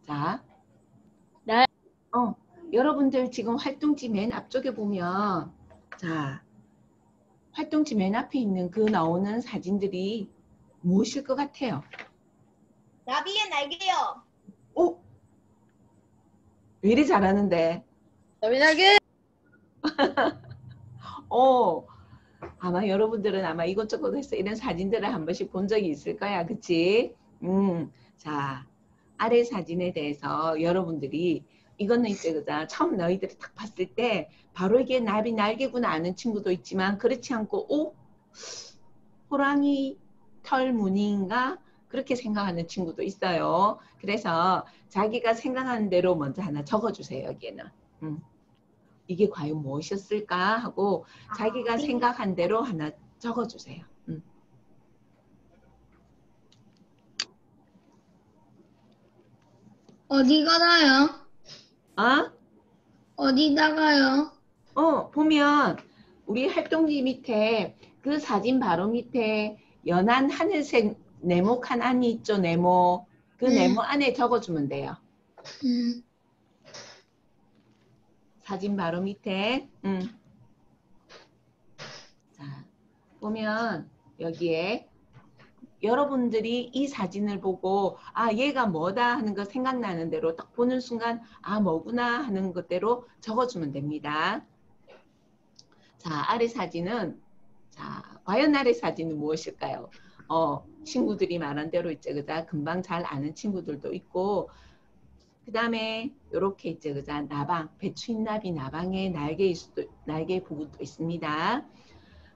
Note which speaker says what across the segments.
Speaker 1: 자,
Speaker 2: 네.
Speaker 1: 여러분들 지금 활동지 맨 앞쪽에 보면, 자, 활동지 맨 앞에 있는 그 나오는 사진들이 무엇일 것 같아요?
Speaker 3: 나비의 날개요.
Speaker 1: 오! 왜 이리 잘하는데?
Speaker 2: 나비날개.
Speaker 1: 아마 여러분들은 아마 이것저것에서 이런 사진들을 한 번씩 본 적이 있을 거야. 그치? 자, 아래 사진에 대해서 여러분들이 이거는 이제 그다 처음 너희들이 딱 봤을 때 바로 이게 나비 날개구나 아는 친구도 있지만 그렇지 않고 호랑이 털 무늬인가 그렇게 생각하는 친구도 있어요. 그래서 자기가 생각하는 대로 먼저 하나 적어주세요. 여기에는. 이게 과연 무엇이었을까 하고 자기가 생각한 대로 하나 적어주세요.
Speaker 2: 어디가나요? 어디다가요?
Speaker 1: 보면 우리 활동지 밑에 그 사진 바로 밑에 연한 하늘색 네모 칸 안이 있죠. 네모. 그 네모 안에 적어주면 돼요. 사진 바로 밑에. 자, 보면 여기에 여러분들이 이 사진을 보고 얘가 뭐다 하는 거 생각나는 대로 딱 보는 순간 뭐구나 하는 것대로 적어주면 됩니다. 자, 아래 사진은 과연 아래 사진은 무엇일까요? 친구들이 말한 대로 있죠. 그자 금방 잘 아는 친구들도 있고 그 다음에 이렇게 있죠. 그자 나방, 배추잎나비 나방의 날개 부분도 있습니다.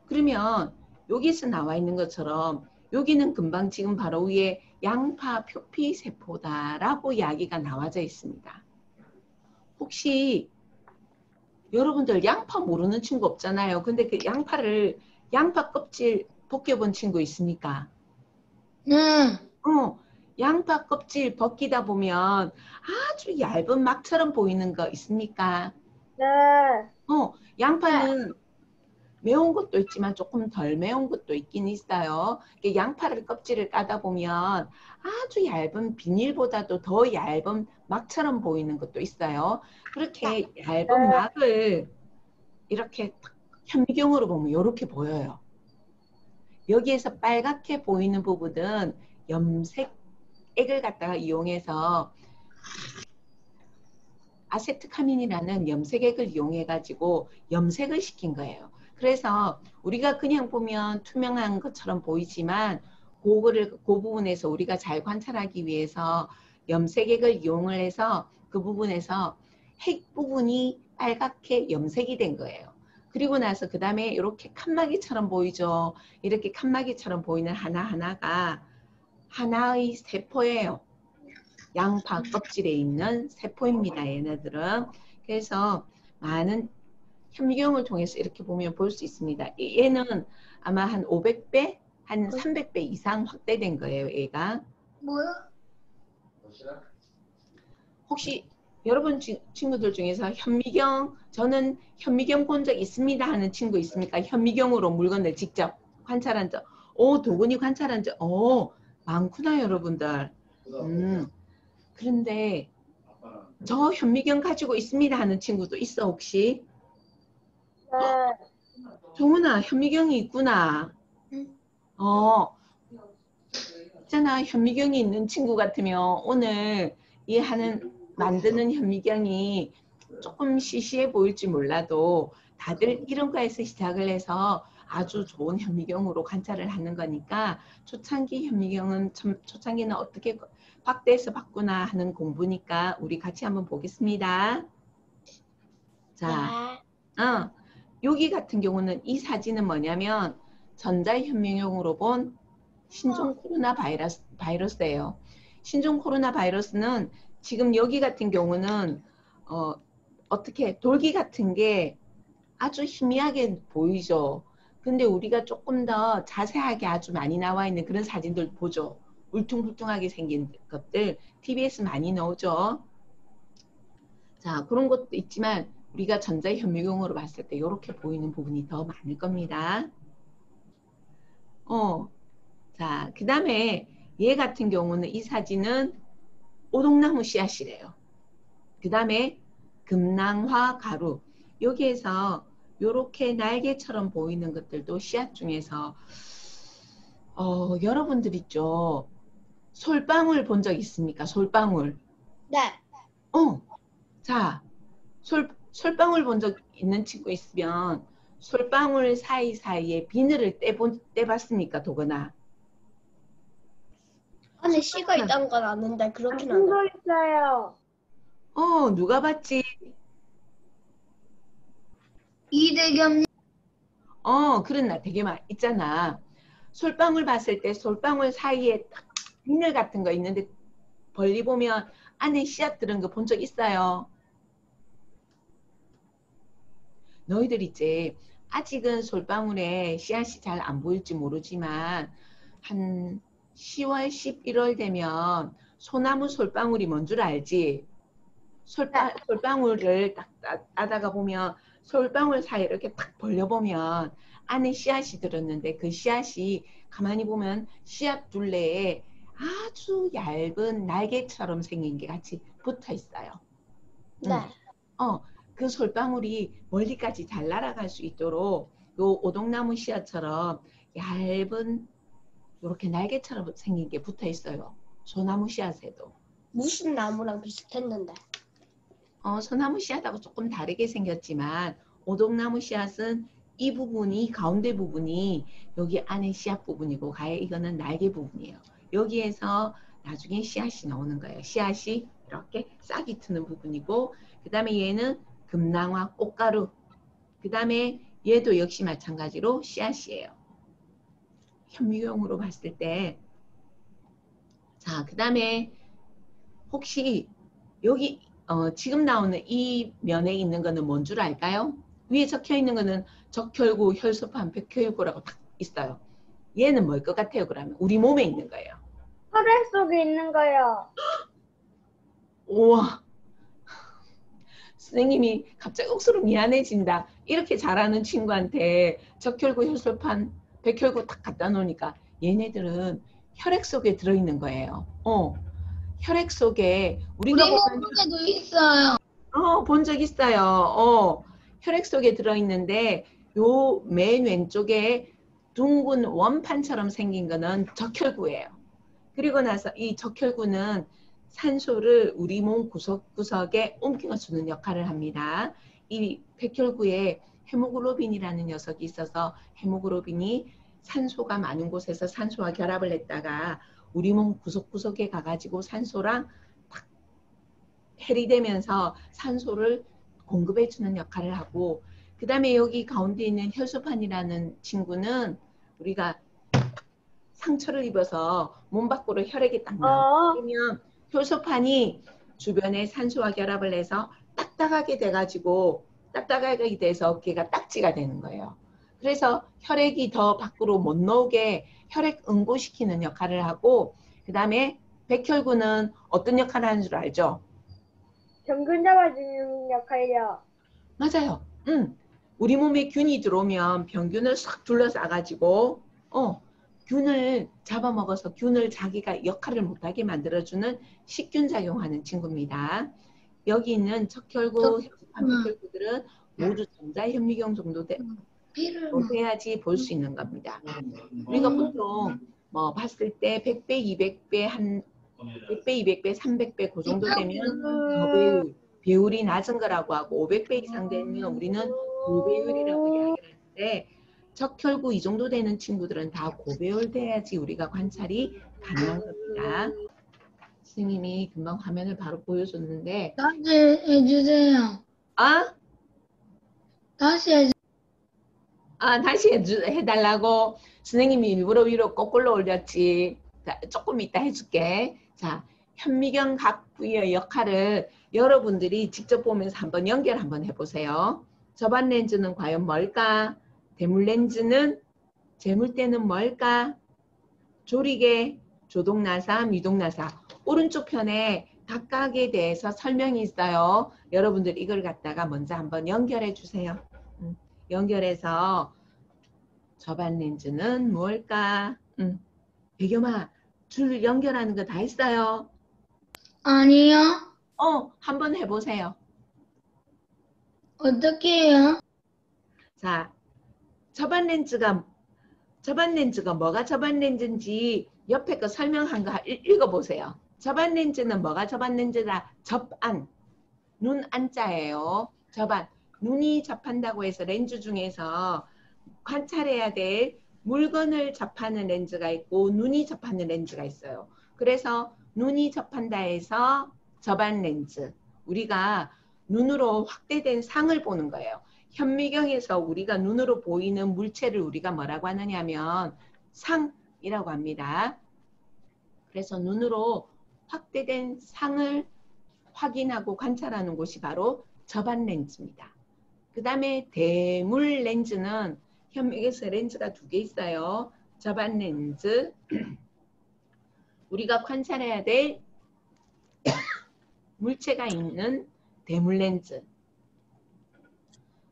Speaker 1: 그러면 여기서 나와 있는 것처럼 여기는 금방 지금 바로 위에 양파 표피 세포다라고 이야기가 나와져 있습니다. 혹시 여러분들 양파 모르는 친구 없잖아요. 근데 그 양파 껍질 벗겨본 친구 있습니까? 양파 껍질 벗기다 보면 아주 얇은 막처럼 보이는 거 있습니까?
Speaker 3: 네.
Speaker 1: 양파는 매운 것도 있지만 조금 덜 매운 것도 있긴 있어요. 양파를 껍질을 까다 보면 아주 얇은 비닐보다도 더 얇은 막처럼 보이는 것도 있어요. 그렇게 얇은 막을 이렇게 현미경으로 보면 이렇게 보여요. 여기에서 빨갛게 보이는 부분은 염색액을 갖다가 이용해서 아세트카민이라는 염색액을 이용해 가지고 염색을 시킨 거예요. 그래서 우리가 그냥 보면 투명한 것처럼 보이지만 그 부분에서 우리가 잘 관찰하기 위해서 염색액을 이용을 해서 그 부분에서 핵 부분이 빨갛게 염색이 된 거예요. 그리고 나서 그 다음에 이렇게 칸막이처럼 보이죠. 이렇게 칸막이처럼 보이는 하나하나가 하나의 세포예요. 양파 껍질에 있는 세포입니다. 얘네들은. 그래서 많은 현미경을 통해서 이렇게 보면 볼 수 있습니다. 얘는 아마 한 500배, 한 300배 이상 확대된 거예요. 얘가.
Speaker 2: 뭐야?
Speaker 1: 혹시 여러분 친구들 중에서 저는 현미경 본 적 있습니다 하는 친구 있습니까? 현미경으로 물건을 직접 관찰한 적. 도군이 관찰한 적. 많구나 여러분들. 그런데 저 현미경 가지고 있습니다 하는 친구도 있어 혹시? 정훈아 현미경이 있구나. 있잖아 현미경이 있는 친구 같으면 오늘 만드는 현미경이 조금 시시해 보일지 몰라도 다들 이런 거에서 시작을 해서 아주 좋은 현미경으로 관찰을 하는 거니까 초창기 현미경은 초창기는 어떻게 확대해서 봤구나 하는 공부니까 우리 같이 한번 보겠습니다. 자, 여기 같은 경우는 이 사진은 뭐냐면 전자현미경으로 본 신종 코로나 바이러스예요. 신종 코로나 바이러스는 지금 여기 같은 경우는 어떻게 돌기 같은 게 아주 희미하게 보이죠. 근데 우리가 조금 더 자세하게 아주 많이 나와 있는 그런 사진들 보죠. 울퉁불퉁하게 생긴 것들 TV에서 많이 나오죠. 자, 그런 것도 있지만 우리가 전자현미경으로 봤을 때 이렇게 보이는 부분이 더 많을 겁니다. 자, 그 다음에 얘 같은 경우는 이 사진은 오동나무 씨앗이래요. 그 다음에 금낭화 가루. 여기에서 요렇게 날개처럼 보이는 것들도 씨앗 중에서 여러분들 있죠. 솔방울 본 적 있습니까? 솔방울.
Speaker 3: 네.
Speaker 1: 자, 솔방울 본 적 있는 친구 있으면 솔방울 사이사이에 비늘을 떼봤습니까? 도거나.
Speaker 3: 안에 씨가 있다는 건 아는데 그렇긴
Speaker 2: 거
Speaker 3: 하네.
Speaker 2: 있어요.
Speaker 1: 누가 봤지?
Speaker 2: 이대겸.
Speaker 1: 그런 날 되게 있잖아. 솔방울 봤을 때 솔방울 사이에 딱 비늘 같은 거 있는데 벌리 보면 안에 씨앗 들은 거 본 적 있어요? 너희들 이제 아직은 솔방울에 씨앗이 잘 안 보일지 모르지만 한 10월, 11월 되면 소나무 솔방울이 뭔 줄 알지? 솔방울을 딱 따다가 보면 솔방울 사이 이렇게 딱 벌려보면 안에 씨앗이 들었는데 그 씨앗이 가만히 보면 씨앗 둘레에 아주 얇은 날개처럼 생긴 게 같이 붙어 있어요.
Speaker 3: 네.
Speaker 1: 그 솔방울이 멀리까지 잘 날아갈 수 있도록 요 오동나무 씨앗처럼 얇은 이렇게 날개처럼 생긴 게 붙어 있어요. 소나무 씨앗에도.
Speaker 3: 무슨 나무랑 비슷했는데.
Speaker 1: 소나무 씨앗하고 조금 다르게 생겼지만 오동나무 씨앗은 이 부분이 가운데 부분이 여기 안에 씨앗 부분이고 가에 이거는 날개 부분이에요. 여기에서 나중에 씨앗이 나오는 거예요. 씨앗이 이렇게 싹이 트는 부분이고 그 다음에 얘는 금낭화 꽃가루 그 다음에 얘도 역시 마찬가지로 씨앗이에요. 현미경으로 봤을 때 자, 그 다음에 혹시 여기 지금 나오는 이 면에 있는 거는 뭔 줄 알까요? 위에 적혀 있는 거는 적혈구, 혈소판, 백혈구라고 딱 있어요. 얘는 뭘 것 같아요, 그러면? 우리 몸에 있는 거예요.
Speaker 2: 혈액 속에 있는 거요.
Speaker 1: 우와. 선생님이 갑자기 억수로 미안해진다. 이렇게 잘하는 친구한테 적혈구, 혈소판, 백혈구 딱 갖다 놓으니까 얘네들은 혈액 속에 들어있는 거예요. 혈액 속에 우리가
Speaker 2: 우리
Speaker 1: 보면
Speaker 2: 몸에도 있어요.
Speaker 1: 본 적 있어요. 혈액 속에 들어있는데 요 맨 왼쪽에 둥근 원판처럼 생긴 거는 적혈구예요. 그리고 나서 이 적혈구는 산소를 우리 몸 구석구석에 옮겨주는 역할을 합니다. 이 백혈구에 헤모글로빈이라는 녀석이 있어서 헤모글로빈이 산소가 많은 곳에서 산소와 결합을 했다가 우리 몸 구석구석에 가가지고 산소랑 해리되면서 산소를 공급해주는 역할을 하고 그 다음에 여기 가운데 있는 혈소판이라는 친구는 우리가 상처를 입어서 몸 밖으로 혈액이 딱 나와. 그러면 혈소판이 주변에 산소와 결합을 해서 딱딱하게 돼가지고 딱딱하게 돼서 걔가 딱지가 되는 거예요. 그래서 혈액이 더 밖으로 못 나오게 혈액 응고시키는 역할을 하고 그 다음에 백혈구는 어떤 역할을 하는 줄 알죠?
Speaker 2: 병균 잡아주는 역할이요.
Speaker 1: 맞아요. 우리 몸에 균이 들어오면 병균을 싹 둘러싸가지고 균을 잡아먹어서 균을 자기가 역할을 못하게 만들어주는 식균 작용하는 친구입니다. 여기 있는 적혈구, 혈소판, 백혈구들은 모두 전자현미경 정도 돼야지 볼 수 있는 겁니다. 우리가 보통 뭐 봤을 때 100배, 200배, 한 100배, 200배, 300배 그 정도 되면 저배율, 배율이 낮은 거라고 하고 500배 이상 되면 우리는 고배율이라고 이야기를 하는데 적혈구 이 정도 되는 친구들은 다 고배율 돼야지 우리가 관찰이 가능한 겁니다. 선생님이 금방 화면을 바로 보여줬는데
Speaker 2: 다시 해주세요. 다시
Speaker 1: 다시 해달라고 선생님이 일부러 위로 거꾸로 올렸지. 자, 조금 이따 해줄게. 자, 현미경 각 부위의 역할을 여러분들이 직접 보면서 한번 연결 한번 해보세요. 저반 렌즈는 과연 뭘까? 대물 렌즈는 재물대는 뭘까? 조리개, 조동나사, 미동나사. 오른쪽 편에 각각에 대해서 설명이 있어요. 여러분들 이걸 갖다가 먼저 한번 연결해 주세요. 연결해서 저반 렌즈는 뭘까? 배겸아, 줄 연결하는 거 다 했어요?
Speaker 2: 아니요.
Speaker 1: 한번 해보세요.
Speaker 2: 어떻게 해요?
Speaker 1: 자, 접안 렌즈가 뭐가 접안 렌즈인지 옆에 거 설명한 거 읽어보세요. 접안 렌즈는 뭐가 접안 렌즈다? 접안, 눈 안자예요. 접안, 눈이 접한다고 해서 렌즈 중에서 관찰해야 될 물건을 접하는 렌즈가 있고 눈이 접하는 렌즈가 있어요. 그래서 눈이 접한다 해서 접안 렌즈. 우리가 눈으로 확대된 상을 보는 거예요. 현미경에서 우리가 눈으로 보이는 물체를 우리가 뭐라고 하느냐 하면 상이라고 합니다. 그래서 눈으로 확대된 상을 확인하고 관찰하는 곳이 바로 접안 렌즈입니다. 그 다음에 대물 렌즈는 현미경에서 렌즈가 2개 있어요. 접안 렌즈, 우리가 관찰해야 될 물체가 있는 대물 렌즈,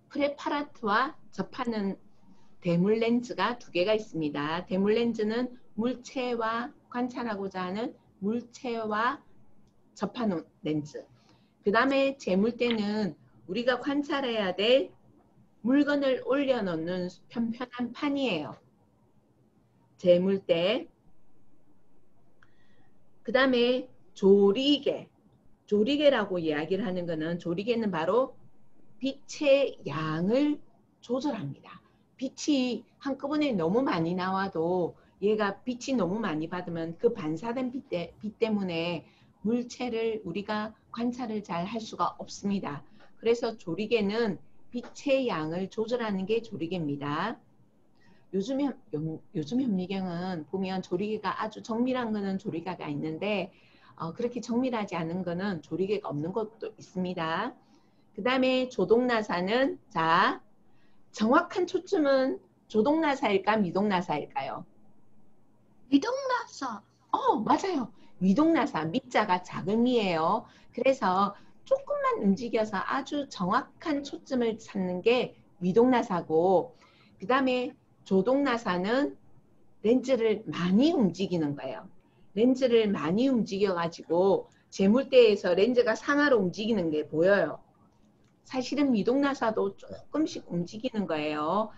Speaker 1: 프레파라트와 접하는 대물 렌즈가 2개가 있습니다. 대물 렌즈는 물체와 관찰하고자 하는 물체와 접하는 렌즈. 그 다음에 재물대는 우리가 관찰해야 될 물건을 올려놓는 편편한 판이에요. 재물대. 그 다음에 조리개. 조리개라고 이야기를 하는 것은 조리개는 바로 빛의 양을 조절합니다. 빛이 한꺼번에 너무 많이 나와도 얘가 빛이 너무 많이 받으면 그 반사된 빛 때문에 물체를 우리가 관찰을 잘 할 수가 없습니다. 그래서 조리개는 빛의 양을 조절하는 게 조리개입니다. 요즘 현미경은 보면 조리개가 아주 정밀한 거는 조리개가 있는데 그렇게 정밀하지 않은 거는 조리개가 없는 것도 있습니다. 그 다음에 조동나사는 자 정확한 초점은 조동나사일까 미동나사일까요?
Speaker 3: 미동나사.
Speaker 1: 맞아요. 미동나사, 미자가 작은 미예요. 그래서 조금만 움직여서 아주 정확한 초점을 찾는 게 미동나사고, 그 다음에 조동나사는 렌즈를 많이 움직이는 거예요. 렌즈를 많이 움직여가지고 재물대에서 렌즈가 상하로 움직이는 게 보여요. 사실은 미동나사도 조금씩 움직이는 거예요.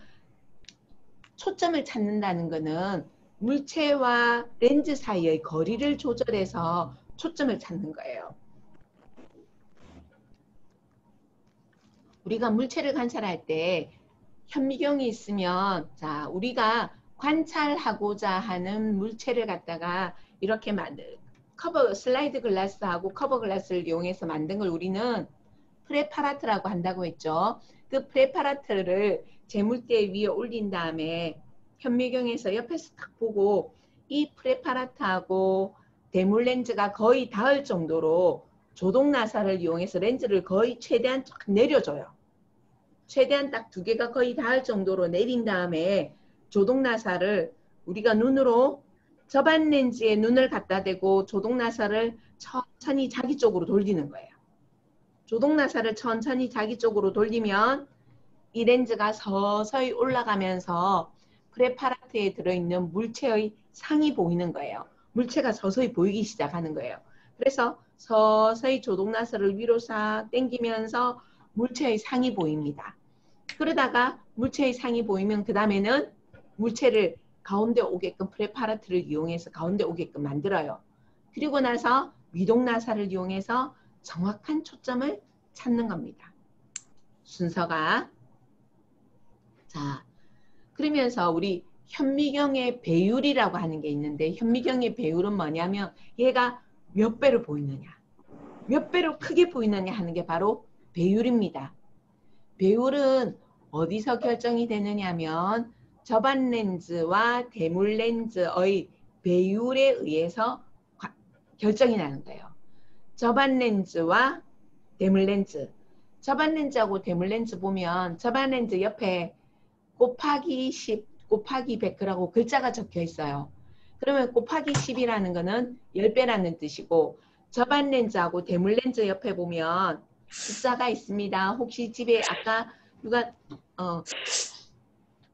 Speaker 1: 초점을 찾는다는 거는 물체와 렌즈 사이의 거리를 조절해서 초점을 찾는 거예요. 우리가 물체를 관찰할 때 현미경이 있으면 자 우리가 관찰하고자 하는 물체를 갖다가 이렇게 슬라이드 글라스하고 커버 글라스를 이용해서 만든 걸 우리는 프레파라트라고 한다고 했죠. 그 프레파라트를 재물대 위에 올린 다음에 현미경에서 옆에서 딱 보고 이 프레파라트하고 대물 렌즈가 거의 닿을 정도로 조동나사를 이용해서 렌즈를 거의 최대한 쫙 내려줘요. 최대한 딱 2개가 거의 닿을 정도로 내린 다음에 조동나사를 우리가 눈으로 접안 렌즈에 눈을 갖다 대고 조동나사를 천천히 자기 쪽으로 돌리는 거예요. 조동나사를 천천히 자기 쪽으로 돌리면 이 렌즈가 서서히 올라가면서 프레파라트에 들어있는 물체의 상이 보이는 거예요. 물체가 서서히 보이기 시작하는 거예요. 그래서 서서히 조동나사를 위로 싹 당기면서 물체의 상이 보입니다. 그러다가 물체의 상이 보이면 그 다음에는 물체를 가운데 오게끔 프레파라트를 이용해서 가운데 오게끔 만들어요. 그리고 나서 미동나사를 이용해서 정확한 초점을 찾는 겁니다. 순서가. 자, 그러면서 우리 현미경의 배율이라고 하는 게 있는데 현미경의 배율은 뭐냐면 얘가 몇 배로 보이느냐, 몇 배로 크게 보이느냐 하는 게 바로 배율입니다. 배율은 어디서 결정이 되느냐 하면 접안 렌즈와 대물 렌즈의 배율에 의해서 결정이 나는 거예요. 접안 렌즈와 대물 렌즈. 접안 렌즈하고 대물 렌즈 보면 접안 렌즈 옆에 곱하기 10, 곱하기 100이라고 글자가 적혀 있어요. 그러면 곱하기 10이라는 거는 10배라는 뜻이고 접안 렌즈하고 대물 렌즈 옆에 보면 숫자가 있습니다. 혹시 집에 아까 누가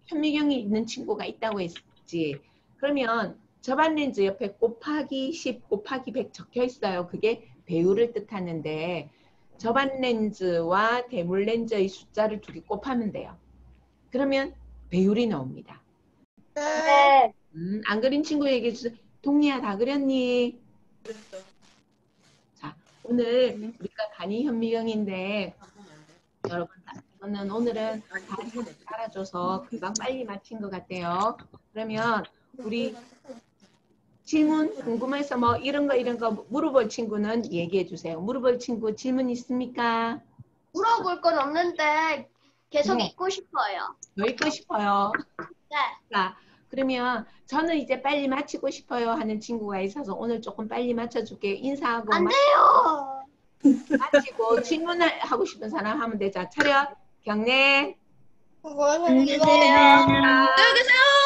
Speaker 1: 현미경이 있는 친구가 있다고 했지. 그러면 접안 렌즈 옆에 곱하기 10, 곱하기 100 적혀 있어요. 그게 배율을 뜻하는데 접안 렌즈와 대물 렌즈의 숫자를 두 개 곱하면 돼요. 그러면 배율이 나옵니다.
Speaker 2: 네.
Speaker 1: 안 그린 친구 얘기해 주세요. 동리야, 다 그렸니? 자, 오늘 우리가 간이 현미경인데 여러분, 이거는 오늘은 다 알아줘서 금방 빨리 마친 것 같아요. 그러면 우리 질문 궁금해서 뭐 이런 거 물어볼 친구는 얘기해 주세요. 물어볼 친구 질문 있습니까?
Speaker 3: 물어볼 건 없는데 계속
Speaker 1: 네.
Speaker 3: 읽고 싶어요.
Speaker 1: 더 읽고 싶어요.
Speaker 3: 네.
Speaker 1: 자, 그러면 저는 이제 빨리 마치고 싶어요 하는 친구가 있어서 오늘 조금 빨리 맞춰줄게요. 인사하고
Speaker 3: 안 돼요.
Speaker 1: 마치고 질문을 하고 싶은 사람 하면 되죠. 차렷, 경례.
Speaker 2: 안녕히 계세요.
Speaker 1: 안녕히 계세요.